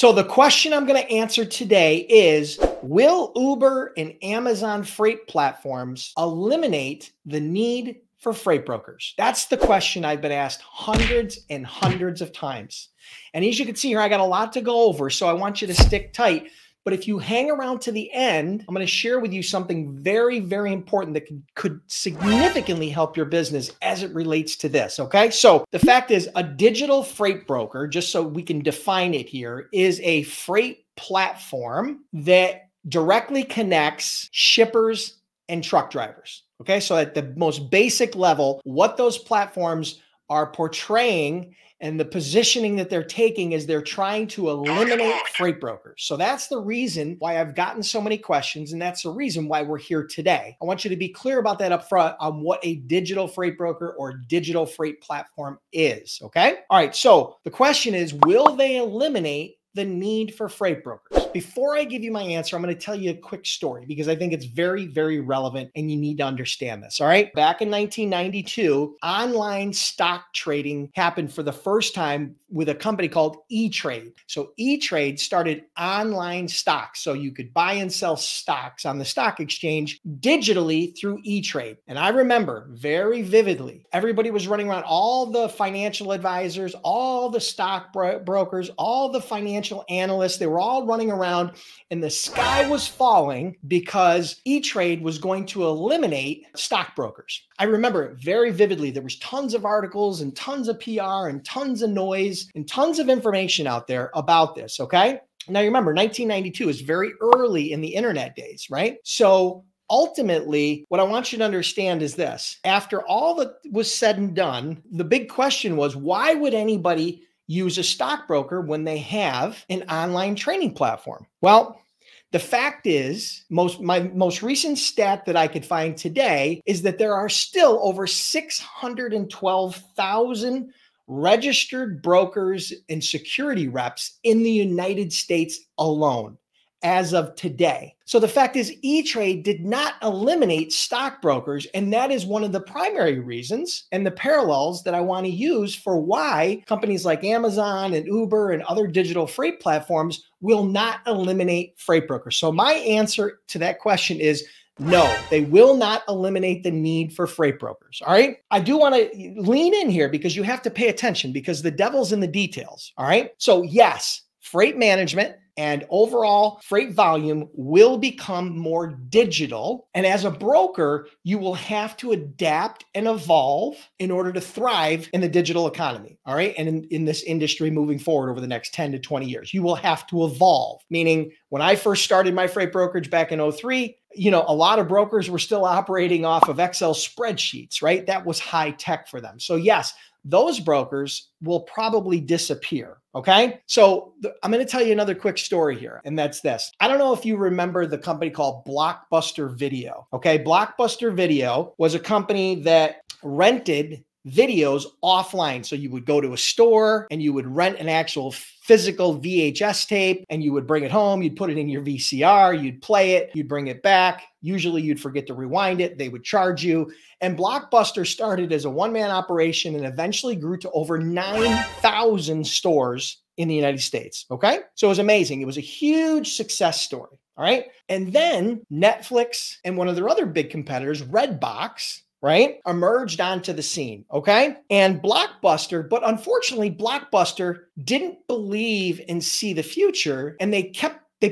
So the question I'm going to answer today is, will Uber and Amazon freight platforms eliminate the need for freight brokers? That's the question I've been asked hundreds and hundreds of times. And as you can see here, I got a lot to go over, so I want you to stick tight. But if you hang around to the end, I'm going to share with you something very, very important that could significantly help your business as it relates to this, okay? So the fact is, a digital freight broker, just so we can define it here, is a freight platform that directly connects shippers and truck drivers, okay? So at the most basic level, what those platforms are portraying and the positioning that they're taking is they're trying to eliminate freight brokers. So that's the reason why I've gotten so many questions, and that's the reason why we're here today. I want you to be clear about that up front on what a digital freight broker or digital freight platform is, okay? All right, so the question is, will they eliminate the need for freight brokers? Before I give you my answer, I'm going to tell you a quick story because I think it's very, very relevant and you need to understand this. All right. Back in 1992, online stock trading happened for the first time with a company called E-Trade. So E-Trade started online stocks. So you could buy and sell stocks on the stock exchange digitally through E-Trade. And I remember very vividly, everybody was running around, all the financial advisors, all the stock brokers, all the financial analysts, they were all running around and the sky was falling because E-Trade was going to eliminate stockbrokers. I remember it very vividly. There was tons of articles and tons of PR and tons of noise and tons of information out there about this, okay? Now you remember 1992 is very early in the internet days, right? So ultimately, what I want you to understand is this. After all that was said and done, the big question was, why would anybody use a stockbroker when they have an online trading platform? Well, the fact is, my most recent stat that I could find today is that there are still over 612,000 registered brokers and security reps in the United States alone as of today. So the fact is, E-Trade did not eliminate stockbrokers, and that is one of the primary reasons and the parallels that I want to use for why companies like Amazon and Uber and other digital freight platforms will not eliminate freight brokers. So my answer to that question is no, they will not eliminate the need for freight brokers. All right. I do want to lean in here because you have to pay attention because the devil's in the details. All right. So yes, freight management and overall freight volume will become more digital. And as a broker, you will have to adapt and evolve in order to thrive in the digital economy. All right. And in this industry moving forward over the next 10 to 20 years, you will have to evolve. Meaning when I first started my freight brokerage back in 2003, a lot of brokers were still operating off of Excel spreadsheets, right? That was high tech for them. So yes, those brokers will probably disappear. Okay. So I'm going to tell you another quick story here. And that's this. I don't know if you remember the company called Blockbuster Video. Okay. Blockbuster Video was a company that rented videos offline. So you would go to a store and you would rent an actual physical VHS tape and you would bring it home. You'd put it in your VCR, you'd play it, you'd bring it back. Usually you'd forget to rewind it. They would charge you. And Blockbuster started as a one-man operation and eventually grew to over 9,000 stores in the United States. Okay. So it was amazing. It was a huge success story. All right. And then Netflix and one of their other big competitors, Redbox, right, emerged onto the scene, okay? And Blockbuster, but unfortunately, Blockbuster didn't believe and see the future, and they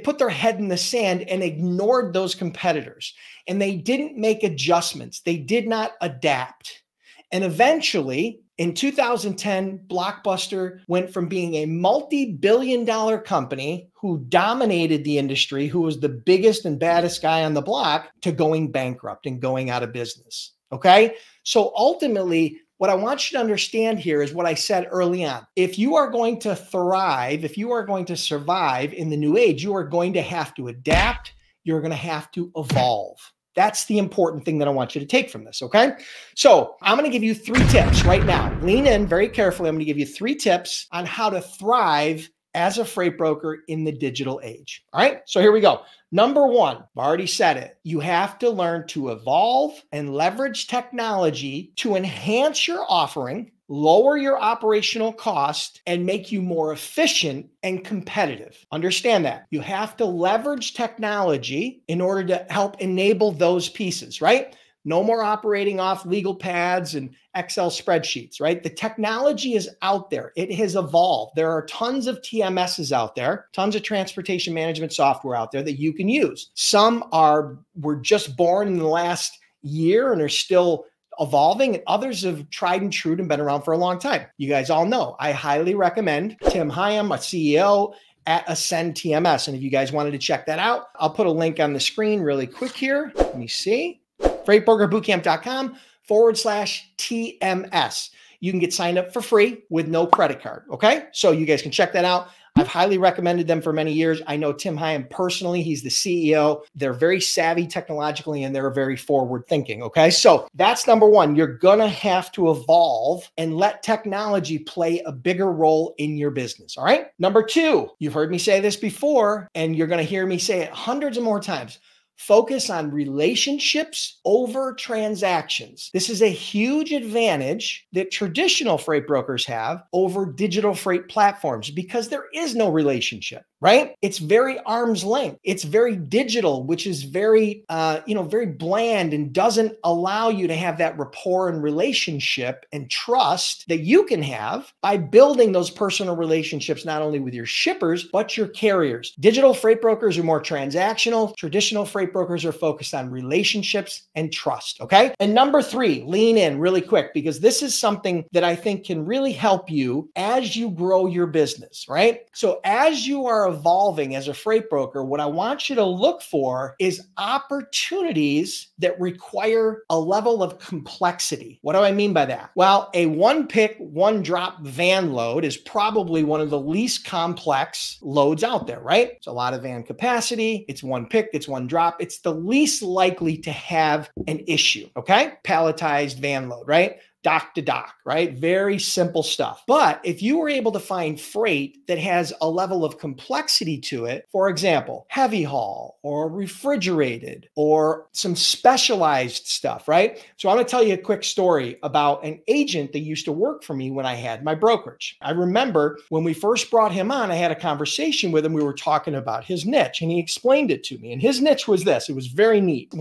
put their head in the sand and ignored those competitors, and they didn't make adjustments. They did not adapt. And eventually, in 2010, Blockbuster went from being a multi-billion-dollar company who dominated the industry, who was the biggest and baddest guy on the block, to going bankrupt and going out of business. Okay. So ultimately, what I want you to understand here is what I said early on. If you are going to thrive, if you are going to survive in the new age, you are going to have to adapt. You're going to have to evolve. That's the important thing that I want you to take from this. Okay. So I'm going to give you 3 tips right now. Lean in very carefully. I'm going to give you 3 tips on how to thrive as a freight broker in the digital age. All right. So here we go. Number 1, I've already said it. You have to learn to evolve and leverage technology to enhance your offering lower your operational cost, and make you more efficient and competitive. Understand that. You have to leverage technology in order to help enable those pieces, right? No more operating off legal pads and Excel spreadsheets, right? The technology is out there. It has evolved. There are tons of TMSs out there, tons of transportation management software out there that you can use. Some were just born in the last year and are still evolving, and others have tried and true and been around for a long time. You guys all know, I highly recommend Tim Higham, a CEO at Ascend TMS. And if you guys wanted to check that out, I'll put a link on the screen really quick here. Let me see. freightbrokerbootcamp.com/TMS. You can get signed up for free with no credit card. Okay. So you guys can check that out. I've highly recommended them for many years. I know Tim Higham personally. He's the CEO. They're very savvy technologically and they're very forward thinking. Okay. So that's number one. You're going to have to evolve and let technology play a bigger role in your business. All right. Number two, you've heard me say this before, and you're going to hear me say it hundreds of more times. Focus on relationships over transactions. This is a huge advantage that traditional freight brokers have over digital freight platforms because there is no relationship, right? It's very arm's length. It's very digital, which is very, very bland and doesn't allow you to have that rapport and relationship and trust that you can have by building those personal relationships, not only with your shippers, but your carriers. Digital freight brokers are more transactional. Traditional freight brokers are focused on relationships and trust. Okay. And number three, lean in really quick, because this is something that I think can really help you as you grow your business, right? So as you are evolving as a freight broker, what I want you to look for is opportunities that require a level of complexity. What do I mean by that? Well, a one pick, one drop van load is probably one of the least complex loads out there, right? It's a lot of van capacity. It's one pick, it's one drop. It's the least likely to have an issue, okay? Palletized van load, right? Dock to dock, right? Very simple stuff. But if you were able to find freight that has a level of complexity to it, for example, heavy haul or refrigerated or some specialized stuff, right? So I'm going to tell you a quick story about an agent that used to work for me when I had my brokerage. I remember when we first brought him on, I had a conversation with him. We were talking about his niche and he explained it to me. And his niche was this. It was very neat.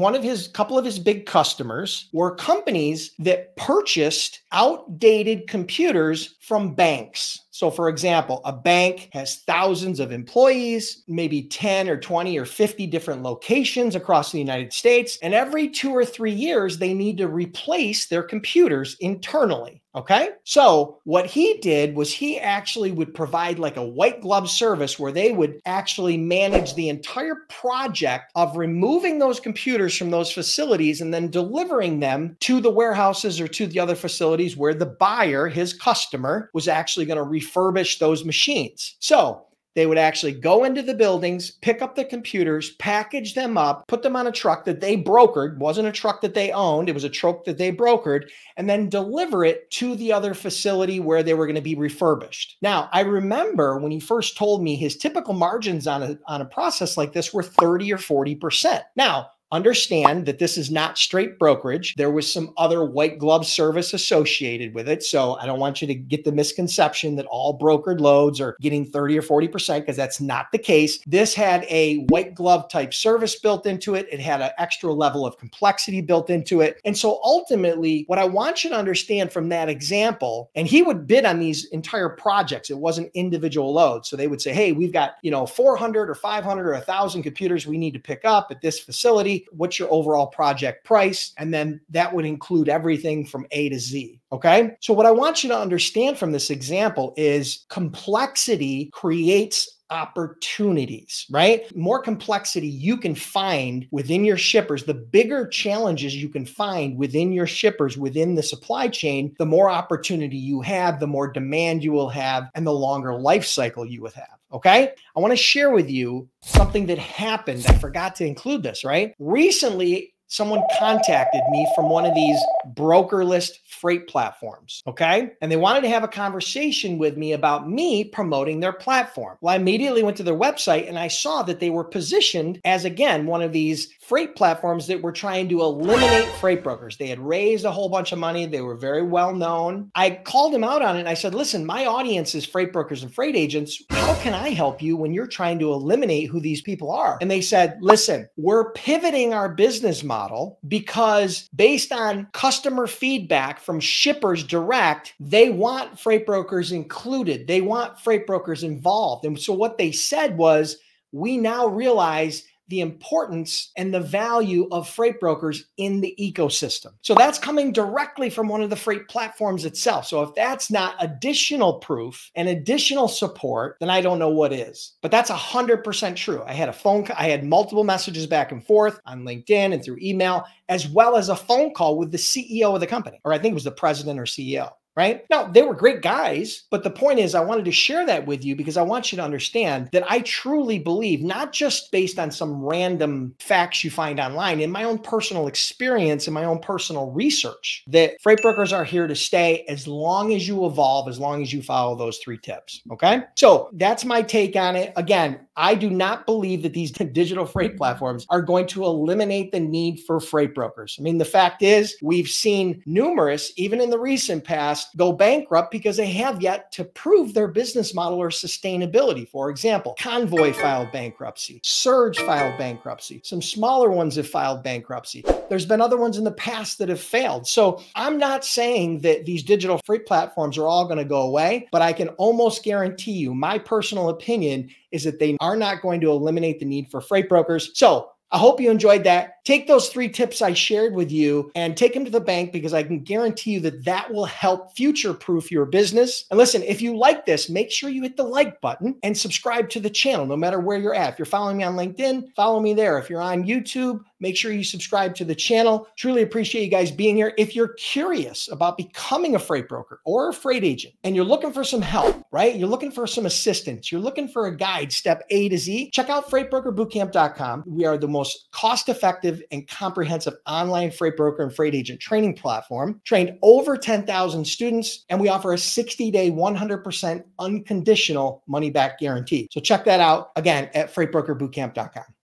Couple of his big customers were companies that purchased outdated computers from banks. So for example, a bank has thousands of employees, maybe 10 or 20 or 50 different locations across the United States. And every 2 or 3 years, they need to replace their computers internally. Okay. So what he did was he actually would provide like a white glove service where they would actually manage the entire project of removing those computers from those facilities and then delivering them to the warehouses or to the other facilities where the buyer, his customer, was actually going to refurbish those machines. So they would actually go into the buildings, pick up the computers, package them up, put them on a truck that they brokered. It wasn't a truck that they owned. It was a truck that they brokered, and then deliver it to the other facility where they were going to be refurbished. Now, I remember when he first told me his typical margins on a process like this were 30 or 40%. Now, understand that this is not straight brokerage. There was some other white glove service associated with it. So I don't want you to get the misconception that all brokered loads are getting 30 or 40%, because that's not the case. This had a white glove type service built into it. It had an extra level of complexity built into it. And so ultimately, what I want you to understand from that example, and he would bid on these entire projects. It wasn't individual loads. So they would say, hey, we've got, 400 or 500 or 1,000 computers we need to pick up at this facility. What's your overall project price? And then that would include everything from A to Z. Okay. So what I want you to understand from this example is complexity creates opportunities, right? More complexity you can find within your shippers, the bigger challenges you can find within your shippers, within the supply chain, the more opportunity you have, the more demand you will have, and the longer life cycle you would have. Okay. I want to share with you something that happened. I forgot to include this, right? Recently, someone contacted me from one of these broker list freight platforms, okay? And they wanted to have a conversation with me about me promoting their platform. Well, I immediately went to their website and I saw that they were positioned as, again, one of these freight platforms that were trying to eliminate freight brokers. They had raised a whole bunch of money. They were very well known. I called them out on it and I said, listen, my audience is freight brokers and freight agents. How can I help you when you're trying to eliminate who these people are? And they said, listen, we're pivoting our business model because based on customer feedback from shippers direct, they want freight brokers included. They want freight brokers involved. And so what they said was, we now realize the importance and the value of freight brokers in the ecosystem. So that's coming directly from one of the freight platforms itself. So if that's not additional proof and additional support, then I don't know what is. But that's 100% true. I had multiple messages back and forth on LinkedIn and through email, as well as a phone call with the CEO of the company, or I think it was the president or CEO. Right? Now, they were great guys, but the point is I wanted to share that with you because I want you to understand that I truly believe, not just based on some random facts you find online, in my own personal experience and my own personal research, that freight brokers are here to stay as long as you evolve, as long as you follow those 3 tips. Okay? So that's my take on it. Again, I do not believe that these digital freight platforms are going to eliminate the need for freight brokers. I mean, the fact is we've seen numerous, even in the recent past, go bankrupt because they have yet to prove their business model or sustainability. For example, Convoy filed bankruptcy, Surge filed bankruptcy, some smaller ones have filed bankruptcy. There's been other ones in the past that have failed. So I'm not saying that these digital freight platforms are all going to go away, but I can almost guarantee you, my personal opinion is that they are not going to eliminate the need for freight brokers. So I hope you enjoyed that. Take those 3 tips I shared with you and take them to the bank, because I can guarantee you that that will help future-proof your business. And listen, if you like this, make sure you hit the like button and subscribe to the channel, no matter where you're at. If you're following me on LinkedIn, follow me there. If you're on YouTube, make sure you subscribe to the channel. Truly appreciate you guys being here. If you're curious about becoming a freight broker or a freight agent and you're looking for some help, right? You're looking for some assistance. You're looking for a guide, step A to Z. Check out freightbrokerbootcamp.com. We are the most cost-effective and comprehensive online freight broker and freight agent training platform. Trained over 10,000 students, and we offer a 60-day, 100% unconditional money-back guarantee. So check that out again at freightbrokerbootcamp.com.